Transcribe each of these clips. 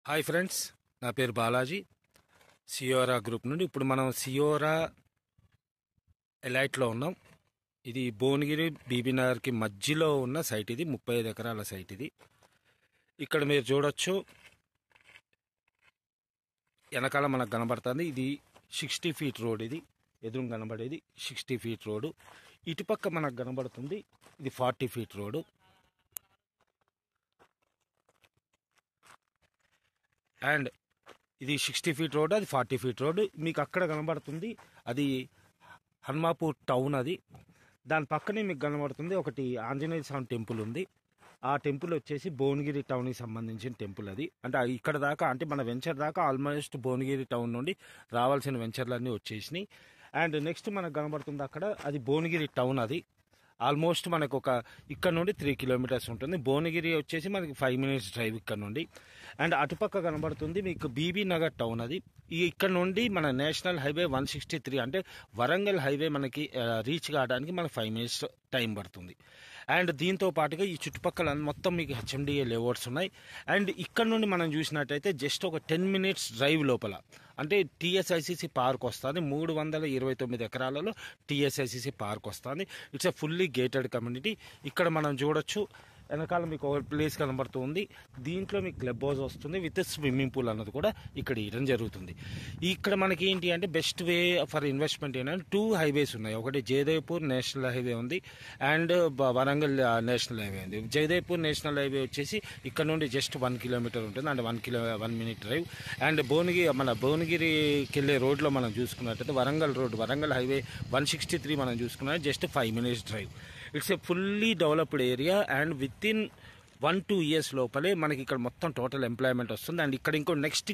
Hi friends, నా పేరు Balaji. సియోరా group నుండి ఇప్పుడు మనం సియోరా ఎలైట్లో ఉన్నాం. ఇది భువనగిరి బీబీనగర్కి మధ్యలో ఉన్న సైట్. ఇది 35 ఎకరాల సైట్. ఇది ఇక్కడ మీరు చూడొచ్చు, వెనకాల మనకు కనబడుతుంది. ఇది 60 ఫీట్ రోడ్. ఇది ఎదురు కనబడేది 60 ఫీట్ రోడ్డు. ఇటుపక్క మనకు కనబడుతుంది ఇది 40 ఫీట్ రోడ్డు. అండ్ ఇది 60 ఫీట్ రోడ్, అది 40 ఫీట్ రోడ్. మీకు అక్కడ కనబడుతుంది అది హన్మాపూర్ టౌన్. అది దాని పక్కనే మీకు కనబడుతుంది ఒకటి ఆంజనేయ స్వామి టెంపుల్ ఉంది. ఆ టెంపుల్ వచ్చేసి భువనగిరి టౌన్కి సంబంధించిన టెంపుల్. అది అంటే ఇక్కడ దాకా, అంటే మన వెంచర్ దాకా ఆల్మోస్ట్ భువనగిరి టౌన్ నుండి రావాల్సిన వెంచర్లన్నీ వచ్చేసినాయి. అండ్ నెక్స్ట్ మనకు కనబడుతుంది అక్కడ అది భువనగిరి టౌన్. అది ఆల్మోస్ట్ మనకు ఇక్కడ నుండి 3 కిలోమీటర్స్ ఉంటుంది. భువనగిరి వచ్చేసి మనకి 5 మినిట్స్ డ్రైవ్ ఇక్కడ నుండి. అండ్ అటుపక్క కనబడుతుంది మీకు బీబీనగర్ టౌన్. అది ఇక్కడ నుండి మన నేషనల్ హైవే 163 అంటే వరంగల్ హైవే మనకి రీచ్ కావడానికి మనకు 5 మినిట్స్ టైం పడుతుంది. అండ్ దీంతో పాటుగా ఈ చుట్టుపక్కల మొత్తం మీకు హెచ్ఎండిఏ లేఅవుట్స్ ఉన్నాయి. అండ్ ఇక్కడ నుండి మనం చూసినట్టయితే జస్ట్ ఒక 10 మినిట్స్ డ్రైవ్ లోపల అంటే టీఎస్ఐసిసి పార్క్ వస్తుంది. 329 ఎకరాలలో టీఎస్ఐసిసి పార్క్ వస్తుంది. It's a fully gated community. ఇక్కడ మనం చూడొచ్చు వెనకాల మీకు ఒక ప్లేస్ కనబడుతుంది. దీంట్లో మీకు క్లబ్ హౌస్ వస్తుంది విత్ స్విమ్మింగ్ పూల్ అన్నది కూడా ఇక్కడ ఇవ్వడం జరుగుతుంది. ఇక్కడ మనకి ఏంటి అంటే బెస్ట్ వే ఫర్ ఇన్వెస్ట్మెంట్ ఏంటంటే 2 హైవేస్ ఉన్నాయి. ఒకటి జయదేవ్పూర్ నేషనల్ హైవే ఉంది అండ్ వరంగల్ నేషనల్ హైవే ఉంది. జయదేవ్పూర్ నేషనల్ హైవే వచ్చేసి ఇక్కడ నుండి జస్ట్ 1 కిలోమీటర్ ఉంటుంది, అంటే 1 మినిట్ డ్రైవ్. అండ్ భువనగిరికి వెళ్ళే రోడ్లో మనం చూసుకున్నట్టయితే వరంగల్ హైవే 163 మనం చూసుకున్నా just 5 minutes drive. It's a fully developed area and with in 1-2 years లోపలే మనకి ఇక్కడ మొత్తం టోటల్ ఎంప్లాయ్మెంట్ వస్తుంది. అండ్ ఇక్కడ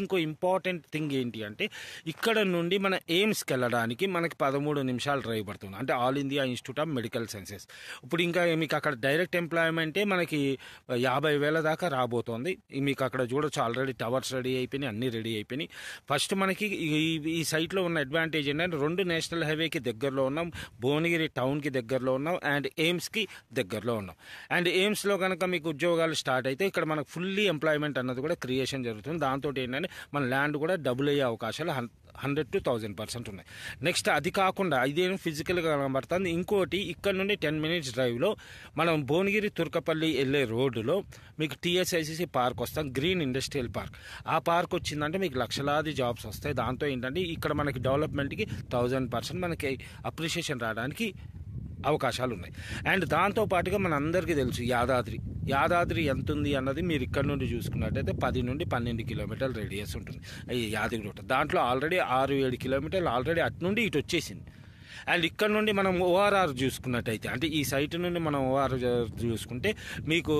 ఇంకో ఇంపార్టెంట్ థింగ్ ఏంటి అంటే ఇక్కడ నుండి మన ఎయిమ్స్కి వెళ్ళడానికి మనకి 13 నిమిషాలు డ్రైవ్ పడుతుంది, అంటే all India institute of medical sciences. ఇప్పుడు ఇంకా మీకు అక్కడ డైరెక్ట్ ఎంప్లాయ్మెంటే మనకి 50,000 దాకా రాబోతోంది. మీకు అక్కడ చూడొచ్చు ఆల్రెడీ టవర్స్ రెడీ అయిపోయినాయి, అన్నీ రెడీ అయిపోయినాయి. ఫస్ట్ మనకి ఈ సైట్లో ఉన్న అడ్వాంటేజ్ ఏంటంటే 2 నేషనల్ హైవేకి దగ్గరలో ఉన్నాం, భువనగిరి టౌన్కి దగ్గరలో ఉన్నాం అండ్ ఎయిమ్స్కి దగ్గరలో ఉన్నాం. అండ్ ఎయిమ్స్లో కనుక మీకు ఉద్యోగాలు స్టార్ట్ అయితే ఇక్కడ మనకు ఫుల్లీ ఎంప్లాయ్మెంట్ అన్నది కూడా క్రియేషన్ జరుగుతుంది. దాంతో ఏంటంటే మన ల్యాండ్ కూడా డబుల్ అయ్యే అవకాశాలు 100 to 1000% ఉన్నాయి. నెక్స్ట్ అది కాకుండా ఇదేం ఫిజికల్గా కనబడుతుంది. ఇంకోటి ఇక్కడ నుండి 10 మినిట్స్ డ్రైవ్లో మనం భువనగిరి తుర్కపల్లి వెళ్ళే రోడ్డులో మీకు టీఎస్ఐసిసి పార్క్ వస్తాం, గ్రీన్ ఇండస్ట్రియల్ పార్క్. ఆ పార్క్ వచ్చిందంటే మీకు లక్షలాది జాబ్స్ వస్తాయి. దాంతో ఏంటంటే ఇక్కడ మనకి డెవలప్మెంట్కి 1000% మనకి అప్రిషియేషన్ రావడానికి అవకాశాలు ఉన్నాయి. అండ్ దాంతోపాటుగా మన అందరికీ తెలుసు యాదాద్రి ఎంత ఉంది అన్నది మీరు ఇక్కడ నుండి చూసుకున్నట్టయితే 10 నుండి 12 కిలోమీటర్ల రేడియస్ ఉంటుంది ఈ యాదగిరిగుట్ట. దాంట్లో ఆల్రెడీ 6-7 కిలోమీటర్లు ఆల్రెడీ అటు నుండి ఇటు వచ్చేసింది. అండ్ ఇక్కడ నుండి మనం ఓఆర్ఆర్ చూసుకున్నట్టయితే, అంటే ఈ సైట్ నుండి మనం ఓఆర్ఆర్ చూసుకుంటే మీకు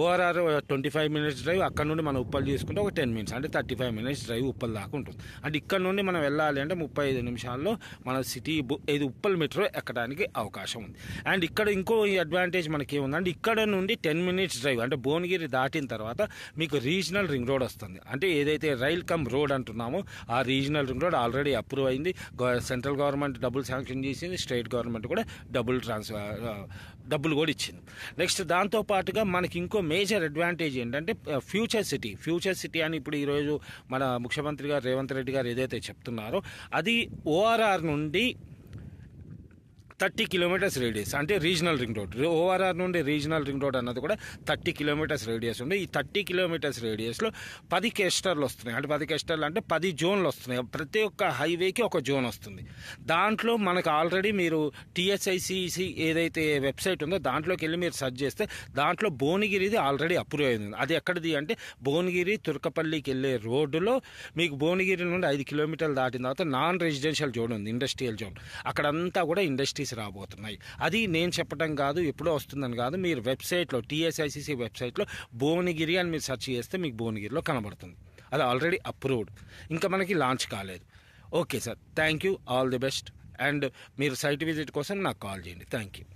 ఓఆర్ఆర్ 25 మినిట్స్ డ్రైవ్, అక్కడ నుండి మనం ఉప్పల్ చూసుకుంటే ఒక 10 మినిట్స్, అంటే 35 మినిట్స్ డ్రైవ్ ఉప్పల్ దాకా ఉంటుంది. అంటే ఇక్కడ నుండి మనం వెళ్ళాలి అంటే 35 నిమిషాల్లో మన సిటీ ఇది ఉప్పల్ మెట్రో ఎక్కడానికి అవకాశం ఉంది. అండ్ ఇక్కడ ఇంకో అడ్వాంటేజ్ మనకి ఏముందంటే ఇక్కడ నుండి 10 మినిట్స్ డ్రైవ్, అంటే భువనగిరి దాటిన తర్వాత మీకు రీజనల్ రింగ్ రోడ్ వస్తుంది. అంటే ఏదైతే రైల్ కమ్ రోడ్ అంటున్నామో ఆ regional ring road already approve అయింది. సెంట్రల్ గవర్నమెంట్ డబుల్ శాంక్షన్ చేసింది, స్టేట్ గవర్నమెంట్ కూడా డబ్బులు కూడా ఇచ్చింది. నెక్స్ట్ దాంతోపాటుగా మనకి ఇంకో మేజర్ అడ్వాంటేజ్ ఏంటంటే ఫ్యూచర్ సిటీ అని ఇప్పుడు ఈరోజు మన ముఖ్యమంత్రి గారు రేవంత్ రెడ్డి గారు ఏదైతే చెప్తున్నారో అది ఓఆర్ఆర్ నుండి 30 కిలోమీటర్స్ రేడియస్, అంటే రీజనల్ రింగ్ రోడ్. ఓఆర్ఆర్ నుండి రీజనల్ రింగ్ రోడ్ అన్నది కూడా 30 కిలోమీటర్స్ రేడియస్ ఉంది. ఈ 30 కిలోమీటర్స్ రేడియస్లో 10 క్లస్టర్లు వస్తున్నాయి. అంటే 10 క్లస్టర్లు అంటే 10 జోన్లు వస్తున్నాయి. ప్రతి ఒక్క హైవేకి ఒక జోన్ వస్తుంది. దాంట్లో మనకు ఆల్రెడీ మీరు టీఎస్ఐసిసి ఏదైతే వెబ్సైట్ ఉందో దాంట్లోకి వెళ్ళి మీరు సెర్చ్ చేస్తే దాంట్లో భువనగిరిది ఆల్రెడీ అప్రూవ్ అయింది. అది ఎక్కడిది అంటే భువనగిరి తుర్కపల్లికి వెళ్ళే రోడ్డులో మీకు భువనగిరి నుండి 5 కిలోమీటర్లు దాటిన తర్వాత నాన్ రెసిడెన్షియల్ జోన్ ఉంది, ఇండస్ట్రియల్ జోన్. అక్కడంతా కూడా ఇండస్ట్రీస్ రాబోతున్నాయి. అది నేను చెప్పడం కాదు, ఎప్పుడో వస్తుందని కాదు. మీరు వెబ్సైట్లో టీఎస్ఐసిసి వెబ్సైట్లో భువనగిరి అని మీరు సెర్చ్ చేస్తే మీకు భువనగిరిలో కనబడుతుంది. అది ఆల్రెడీ అప్రూవ్డ్, ఇంకా మనకి లాంచ్ కాలేదు. Okay sir, thank you, all the best. And మీరు సైట్ విజిట్ కోసం నాకు కాల్ చేయండి. Thank you.